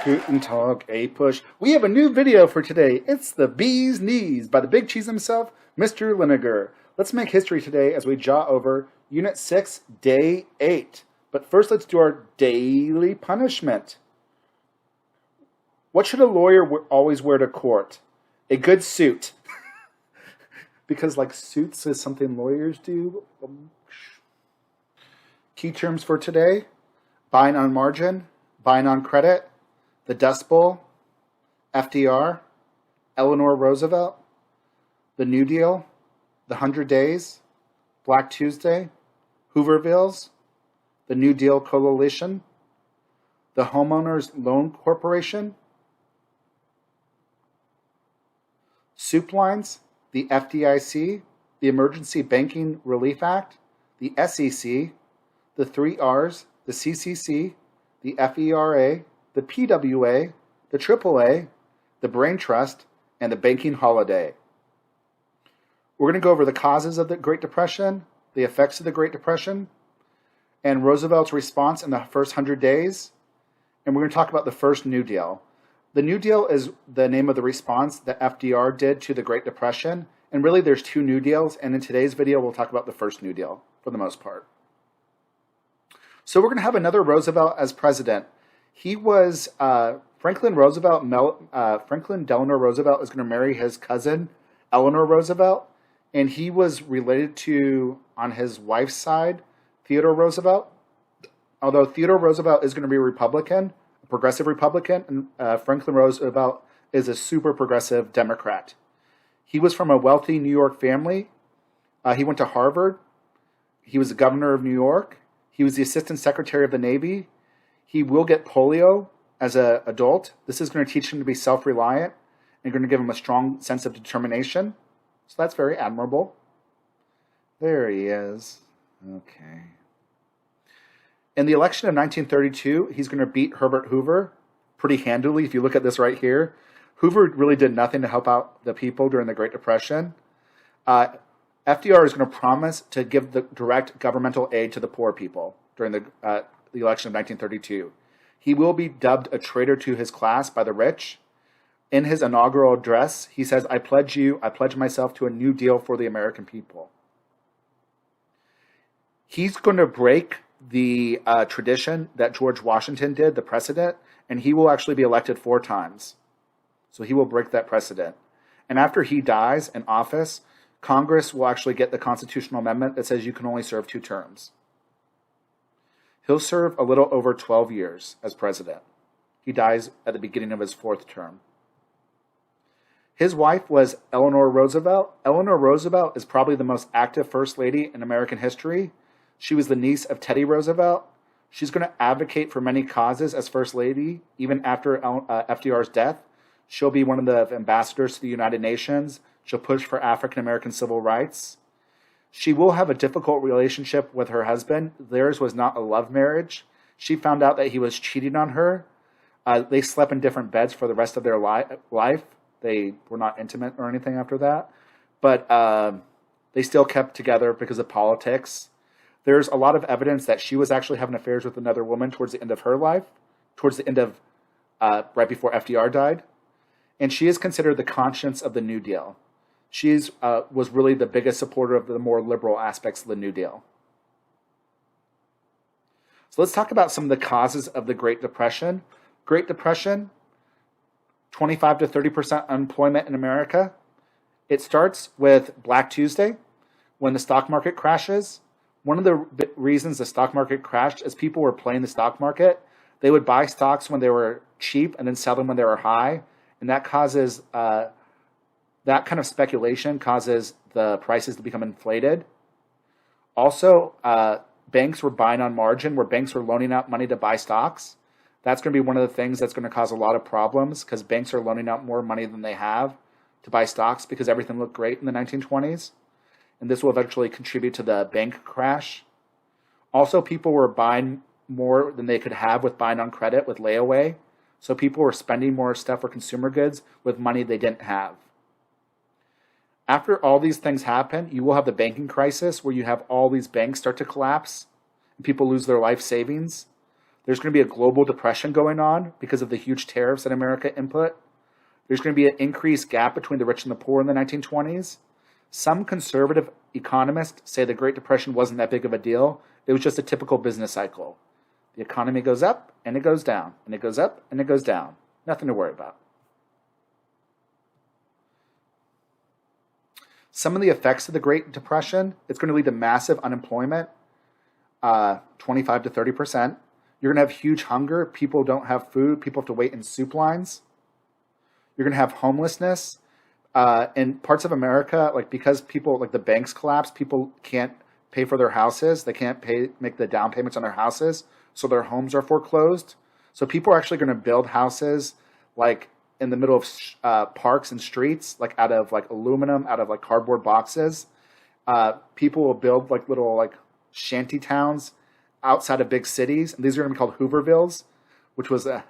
Guten Tag, APUSH. We have a new video for today. It's the bee's knees by the big cheese himself, Mr. Linegar. Let's make history today as we jaw over Unit 6, Day 8. But first, let's do our daily punishment. What should a lawyer always wear to court? A good suit. Because, like, suits is something lawyers do. Key terms for today: buying on margin, buying on credit, the Dust Bowl, FDR, Eleanor Roosevelt, the New Deal, the 100 Days, Black Tuesday, Hoovervilles, the New Deal Coalition, the Homeowners Loan Corporation, soup lines, the FDIC, the Emergency Banking Relief Act, the SEC, the 3 Rs, the CCC, the FERA, the PWA, the AAA, the Brain Trust, and the Banking Holiday. We're going to go over the causes of the Great Depression, the effects of the Great Depression, and Roosevelt's response in the first 100 days. And we're going to talk about the first New Deal. The New Deal is the name of the response that FDR did to the Great Depression. And really, there's 2 New Deals. And in today's video, we'll talk about the first New Deal for the most part. So we're going to have another Roosevelt as president. He was Franklin Delano Roosevelt is going to marry his cousin, Eleanor Roosevelt. And he was related to, on his wife's side, Theodore Roosevelt. Although Theodore Roosevelt is going to be a Republican, a progressive Republican, and Franklin Roosevelt is a super progressive Democrat. He was from a wealthy New York family. He went to Harvard. He was the governor of New York. He was the assistant secretary of the Navy. He will get polio as an adult. This is going to teach him to be self-reliant and going to give him a strong sense of determination. So that's very admirable. There he is. Okay. In the election of 1932, he's going to beat Herbert Hoover pretty handily. If you look at this right here, Hoover really did nothing to help out the people during the Great Depression. FDR is going to promise to give the direct governmental aid to the poor people during the election of 1932. He will be dubbed a traitor to his class by the rich. In his inaugural address, he says, I pledge myself to a new deal for the American people. He's going to break the tradition that George Washington did, the precedent, and he will actually be elected 4 times. So he will break that precedent. And after he dies in office, Congress will actually get the constitutional amendment that says you can only serve 2 terms. He'll serve a little over 12 years as president. He dies at the beginning of his 4th term. His wife was Eleanor Roosevelt. Eleanor Roosevelt is probably the most active first lady in American history. She was the niece of Teddy Roosevelt. She's going to advocate for many causes as first lady, even after FDR's death. She'll be one of the ambassadors to the United Nations. She'll push for African American civil rights. She will have a difficult relationship with her husband. Theirs was not a love marriage. She found out that he was cheating on her. They slept in different beds for the rest of their life. They were not intimate or anything after that. But they still kept together because of politics. There's a lot of evidence that she was actually having affairs with another woman towards the end of her life, towards the end of right before FDR died. And she is considered the conscience of the New Deal. She was really the biggest supporter of the more liberal aspects of the New Deal. So let's talk about some of the causes of the Great Depression. Great Depression, 25 to 30% unemployment in America. It starts with Black Tuesday, when the stock market crashes. One of the reasons the stock market crashed is people were playing the stock market. They would buy stocks when they were cheap and then sell them when they were high. And that causes, that kind of speculation causes the prices to become inflated. Also, banks were buying on margin, where banks were loaning out money to buy stocks. That's going to be one of the things that's going to cause a lot of problems, because banks are loaning out more money than they have to buy stocks because everything looked great in the 1920s. And this will eventually contribute to the bank crash. Also, people were buying more than they could have with buying on credit with layaway. So people were spending more stuff for consumer goods with money they didn't have. After all these things happen, you will have the banking crisis, where you have all these banks start to collapse and people lose their life savings. There's going to be a global depression going on because of the huge tariffs that America input. There's going to be an increased gap between the rich and the poor in the 1920s. Some conservative economists say the Great Depression wasn't that big of a deal. It was just a typical business cycle. The economy goes up and it goes down, and it goes up and it goes down. Nothing to worry about. Some of the effects of the Great Depression, it's going to lead to massive unemployment, 25 to 30%. You're going to have huge hunger. People don't have food. People have to wait in soup lines. You're going to have homelessness. In parts of America, like because people, like the banks collapse, people can't pay for their houses. They can't make the down payments on their houses. So their homes are foreclosed. So people are actually going to build houses like in the middle of parks and streets, like out of like aluminum, out of like cardboard boxes. People will build like little like shanty towns outside of big cities. And these are going to be called Hoovervilles, which was a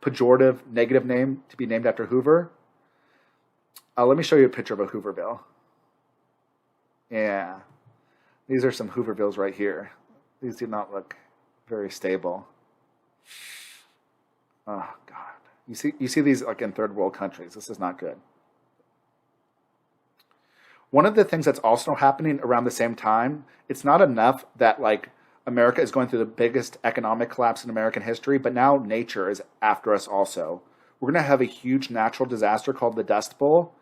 pejorative, negative name to be named after Hoover. Let me show you a picture of a Hooverville. Yeah. These are some Hoovervilles right here. These do not look very stable. Oh, God. You see these like in third world countries. This is not good. One of the things that's also happening around the same time, it's not enough that like America is going through the biggest economic collapse in American history, but now nature is after us also. We're going to have a huge natural disaster called the Dust Bowl.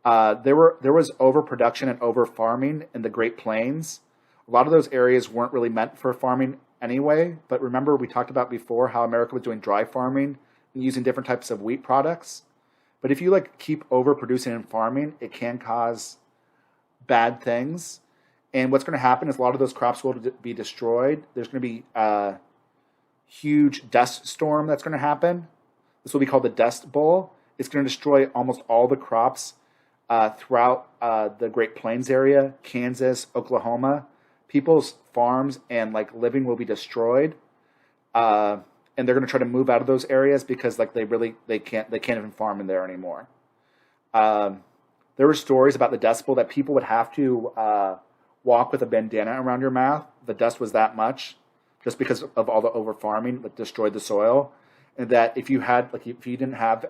There was overproduction and over farming in the Great Plains. A lot of those areas weren't really meant for farming anyway, but remember we talked about before how America was doing dry farming and using different types of wheat products. But if you like keep overproducing and farming, it can cause bad things. And what's going to happen is a lot of those crops will be destroyed. There's going to be a huge dust storm that's going to happen. This will be called the Dust Bowl. It's going to destroy almost all the crops throughout the Great Plains area, Kansas, Oklahoma. People's farms and like living will be destroyed, and they're going to try to move out of those areas because like they can't even farm in there anymore. There were stories about the Dust Bowl that people would have to walk with a bandana around your mouth. The dust was that much, just because of all the over farming that destroyed the soil, and that if you didn't have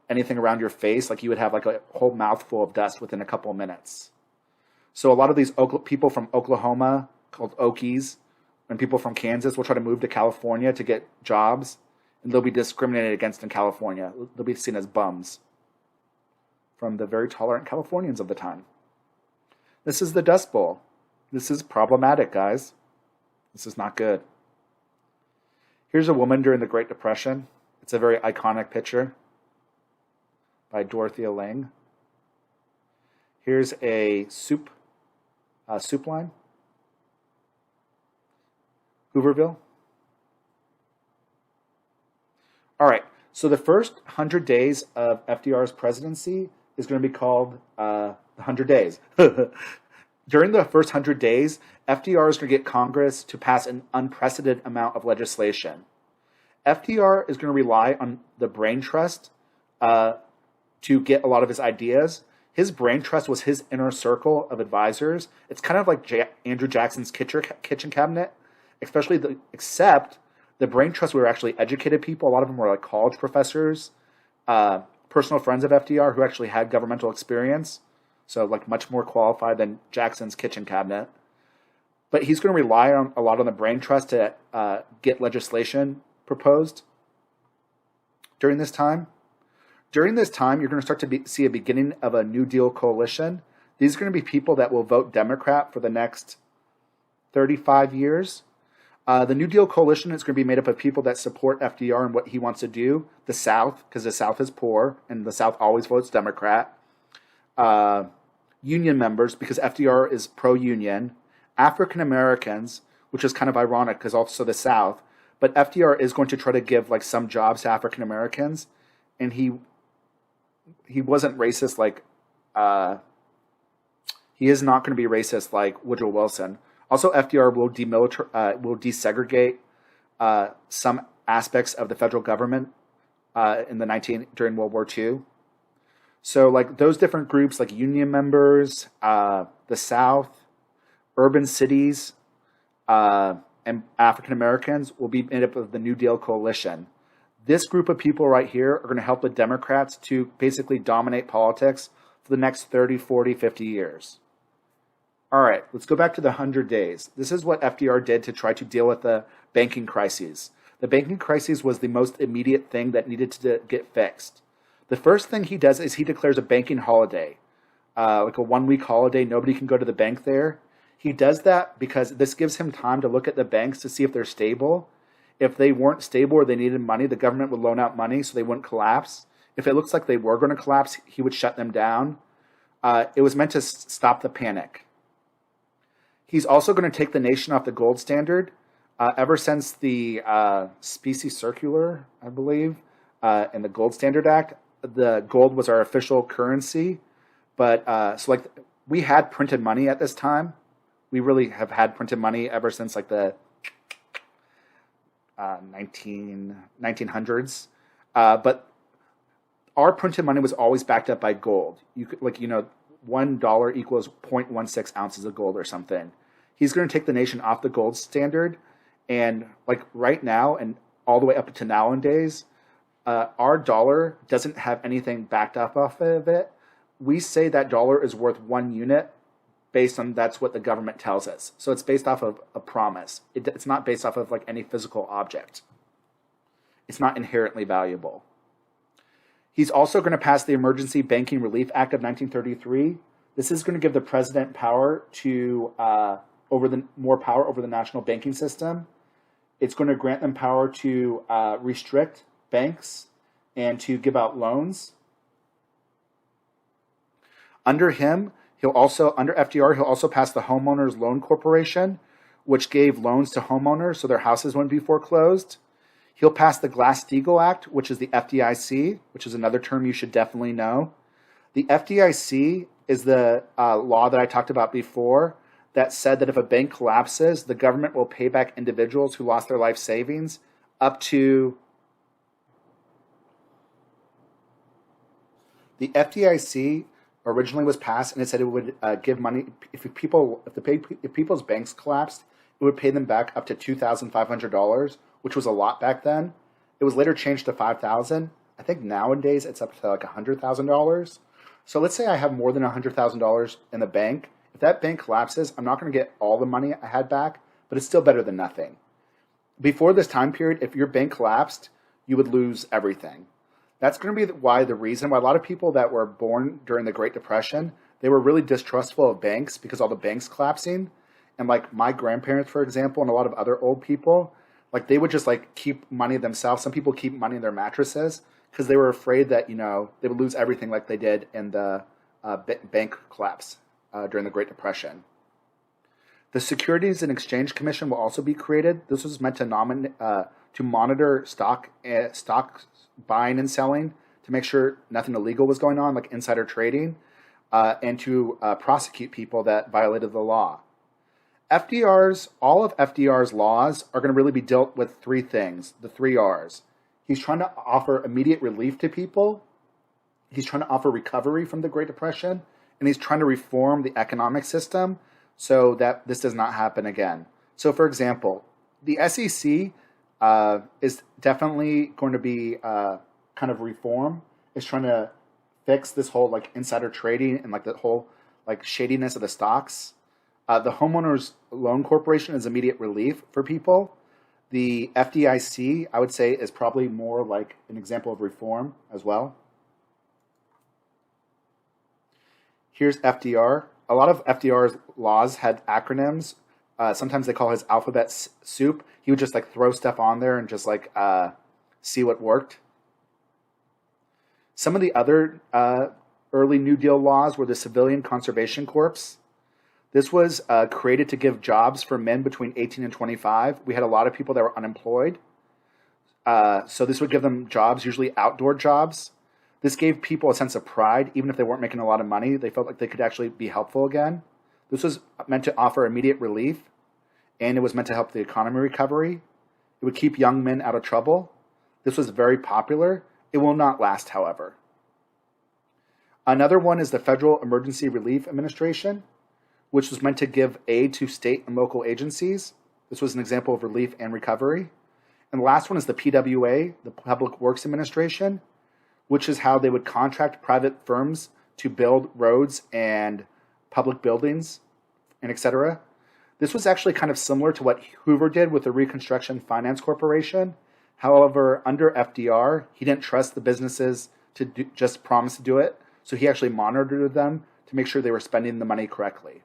anything around your face, like you would have like a whole mouthful of dust within a couple of minutes. So a lot of these people from Oklahoma, called Okies, and people from Kansas will try to move to California to get jobs, and they'll be discriminated against in California. They'll be seen as bums from the very tolerant Californians of the time. This is the Dust Bowl. This is problematic, guys. This is not good. Here's a woman during the Great Depression. It's a very iconic picture by Dorothea Lange. Here's a soup line. Hooverville. All right, so the first 100 days of FDR's presidency is going to be called the 100 days. During the first 100 days, FDR is going to get Congress to pass an unprecedented amount of legislation. FDR is going to rely on the brain trust to get a lot of his ideas. His brain trust was his inner circle of advisors. It's kind of like Andrew Jackson's kitchen cabinet, except the brain trust were actually educated people. A lot of them were like college professors, personal friends of FDR who actually had governmental experience. So like much more qualified than Jackson's kitchen cabinet. But he's going to rely a lot on the brain trust to get legislation proposed during this time. During this time, you're going to start to see a beginning of a New Deal coalition. These are going to be people that will vote Democrat for the next 35 years. The New Deal coalition is going to be made up of people that support FDR and what he wants to do. The South, because the South is poor, and the South always votes Democrat. Union members, because FDR is pro-union. African Americans, which is kind of ironic because also the South. But FDR is going to try to give like some jobs to African Americans, and he wasn't racist like he is not going to be racist like Woodrow Wilson. Also, FDR will desegregate some aspects of the federal government during World War II. So, like those different groups, like union members, the South, urban cities, and African Americans will be made up of the New Deal coalition. This group of people right here are going to help the Democrats to basically dominate politics for the next 30, 40, 50 years. All right, let's go back to the 100 days. This is what FDR did to try to deal with the banking crises. The banking crisis was the most immediate thing that needed to get fixed. The first thing he does is he declares a banking holiday, like a 1 week holiday. Nobody can go to the bank there. He does that because this gives him time to look at the banks to see if they're stable. If they weren't stable or they needed money, the government would loan out money so they wouldn't collapse. If it looks like they were going to collapse, he would shut them down. It was meant to stop the panic. He's also going to take the nation off the gold standard. Ever since the Specie Circular, I believe, and the Gold Standard Act, the gold was our official currency. But so like we had printed money at this time. We really have had printed money ever since like the 1900s. But our printed money was always backed up by gold. You could, like, $1 equals 0.16 ounces of gold or something. He's going to take the nation off the gold standard. And like right now and all the way up to nowadays, our dollar doesn't have anything backed up off of it. We say that dollar is worth 1 unit based on that's what the government tells us. So it's based off of a promise. It's not based off of like any physical object. It's not inherently valuable. He's also going to pass the Emergency Banking Relief Act of 1933. This is going to give the president power to more power over the national banking system. It's going to grant them power to restrict banks and to give out loans. Under him, under FDR, he'll also pass the Homeowners Loan Corporation, which gave loans to homeowners so their houses wouldn't be foreclosed. He'll pass the Glass-Steagall Act, which is the FDIC, which is another term you should definitely know. The FDIC is the law that I talked about before that said that if a bank collapses, the government will pay back individuals who lost their life savings up to... The FDIC originally was passed, and it said it would give money if people's banks collapsed, it would pay them back up to $2,500, which was a lot back then. It was later changed to $5,000. I think nowadays it's up to like $100,000. So let's say I have more than $100,000 in the bank. If that bank collapses, I'm not going to get all the money I had back, but it's still better than nothing. Before this time period, if your bank collapsed, you would lose everything. That's going to be the reason why a lot of people that were born during the Great Depression, they were really distrustful of banks because all the banks collapsing. And like my grandparents, for example, and a lot of other old people, like they would just like keep money themselves. Some people keep money in their mattresses because they were afraid that, they would lose everything like they did in the bank collapse during the Great Depression. The Securities and Exchange Commission will also be created. This was meant to monitor stock buying and selling to make sure nothing illegal was going on, like insider trading, and to prosecute people that violated the law. All of FDR's laws are going to really be dealt with three things, the 3 R's. He's trying to offer immediate relief to people. He's trying to offer recovery from the Great Depression, and he's trying to reform the economic system so that this does not happen again. So, for example, the SEC is definitely going to be kind of reform. It's trying to fix this whole like insider trading and like the whole like shadiness of the stocks. The Homeowners Loan Corporation is immediate relief for people. The FDIC, I would say, is probably more like an example of reform as well. Here's FDR. A lot of FDR's laws had acronyms. Sometimes they call his alphabet soup. He would just like throw stuff on there and just like see what worked. Some of the other early New Deal laws were the Civilian Conservation Corps. This was created to give jobs for men between 18 and 25. We had a lot of people that were unemployed. So this would give them jobs, usually outdoor jobs. This gave people a sense of pride. Even if they weren't making a lot of money, they felt like they could actually be helpful again. This was meant to offer immediate relief, and it was meant to help the economy recovery. It would keep young men out of trouble. This was very popular. It will not last, however. Another one is the Federal Emergency Relief Administration, which was meant to give aid to state and local agencies. This was an example of relief and recovery. And the last one is the PWA, the Public Works Administration, which is how they would contract private firms to build roads and public buildings and etc. This was actually kind of similar to what Hoover did with the Reconstruction Finance Corporation. However, under FDR, he didn't trust the businesses to just promise to do it, so he actually monitored them to make sure they were spending the money correctly.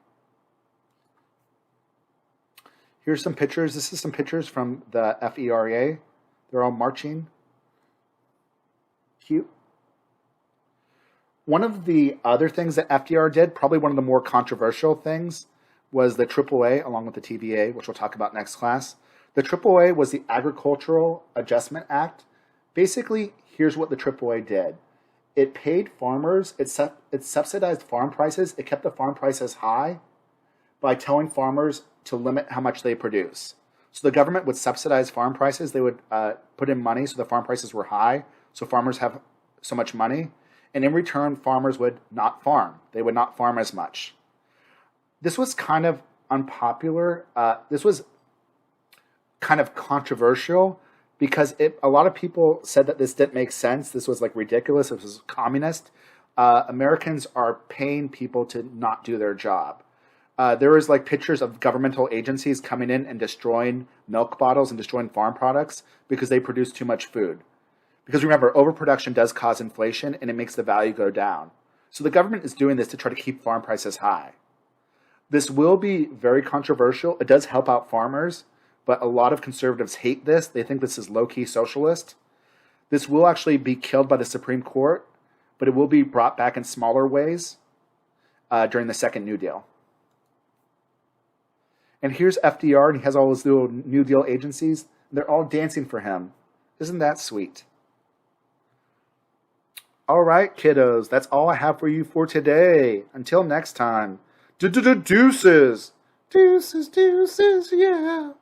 Here's some pictures. This is some pictures from the FERA. They're all marching. Cute. One of the other things that FDR did, probably one of the more controversial things, was the AAA along with the TVA, which we'll talk about next class. The AAA was the Agricultural Adjustment Act. Basically, here's what the AAA did. It paid farmers, it subsidized farm prices, it kept the farm prices high by telling farmers to limit how much they produce. So the government would subsidize farm prices. They would put in money so the farm prices were high, so farmers have so much money. And in return, farmers would not farm. They would not farm as much. This was kind of unpopular. This was kind of controversial because a lot of people said that this didn't make sense. This was like ridiculous. This was communist. Americans are paying people to not do their job. There was like pictures of governmental agencies coming in and destroying milk bottles and destroying farm products because they produce too much food. Because remember, overproduction does cause inflation and it makes the value go down. So the government is doing this to try to keep farm prices high. This will be very controversial. It does help out farmers, but a lot of conservatives hate this. They think this is low-key socialist. This will actually be killed by the Supreme Court, but it will be brought back in smaller ways during the Second New Deal. And here's FDR, and he has all his little New Deal agencies. They're all dancing for him. Isn't that sweet? All right, kiddos, that's all I have for you for today. Until next time, deuces. Deuces, yeah.